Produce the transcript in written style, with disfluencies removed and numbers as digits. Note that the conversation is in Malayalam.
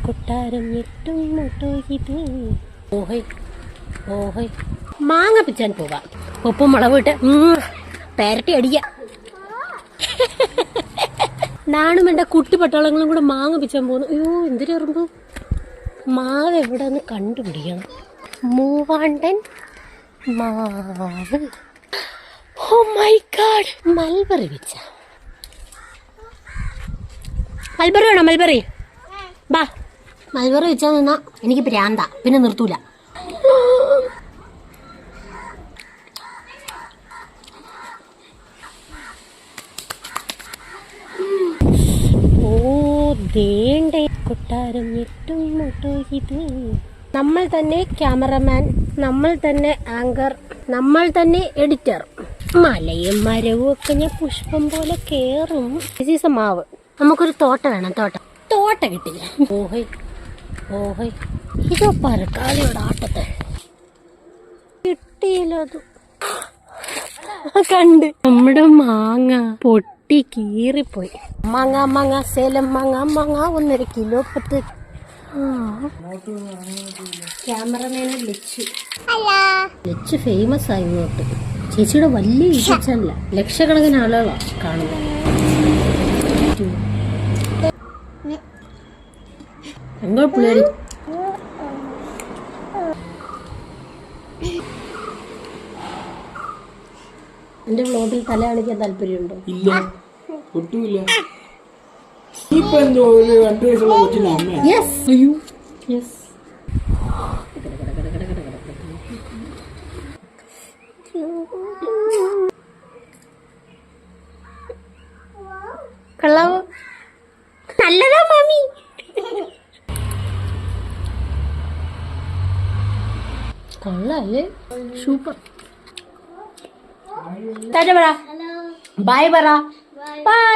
കൊട്ടാരം ഞെട്ടും മുട്ടോ ഇത്. ഓഹൈ ഓഹൈ മാങ്ങ പിച്ചാൻ പോകാം. ഉപ്പും മുളകിട്ട് പേരട്ടി അടിക്ക. നാണും എൻ്റെ കുട്ടി പട്ടാളങ്ങളും കൂടെ മാങ്ങ പിച്ചാൻ പോകുന്നു. അയ്യോ എന്തിനെറുമ്പ്. മാവ് എവിടെ നിന്ന് കണ്ടുപിടിക്കണം. മൂവാണ്ടൻ മാവ്. Oh my god. മൽബറി പിച്ച. മൽബറി വേണോ? മൽബറി ബാ. മൽബറി വെച്ചാൽ നിന്നാ എനിക്ക് പ്രാന്ത, പിന്നെ നിർത്തൂല. ഓ ദേണ്ടേ കൊട്ടാരം ഞെട്ടും മുട്ടോ ഇത്. നമ്മൾ തന്നെ ക്യാമറമാൻ, നമ്മൾ തന്നെ ആങ്കർ, നമ്മൾ തന്നെ എഡിറ്റർ. മലയും മരവും ഒക്കെ ഞാൻ പുഷ്പം പോലെ കേറും. മാവ് നമുക്കൊരു തോട്ട വേണം. തോട്ട കിട്ടില്ല. ഓഹൈ ഓഹൈ ഇതോ പരക്കാളിയുടെ ആട്ടത്തെ കിട്ടിയില്ലത്. കണ്ട് നമ്മുടെ മാങ്ങ പൊട്ടി കീറിപ്പോയി. മാങ്ങ സേലം മാങ്ങ 1.5 കിലോ. ക്യാമറമാനെ ലച്ച് ഫേമസ് ആയി ഇങ്ങോട്ട്. ചേച്ചിയുടെ വലിയ യൂട്യൂബ് ലക്ഷക്കണക്കിന് ആളുകളാണ് കാണുന്നത്. എങ്ങോ പിള്ളേര് എന്റെ വ്ലോഗിൽ തല കളിക്കാൻ താല്പര്യമുണ്ടോ? ഇല്ല, ഒട്ടുമില്ല. ഇപ്പൊ എന്തോ ഒരു 2 വയസ്സുള്ള കൊച്ചിന്റെ അമ്മ. യെസ് അയ്യോ യെസ്. കള്ളാവോ? നല്ലതാ മാമി. കൊള്ളാല്ലേ? സൂപ്പർ. ടാറ്റ പറ. ബൈ പറ. ബൈ.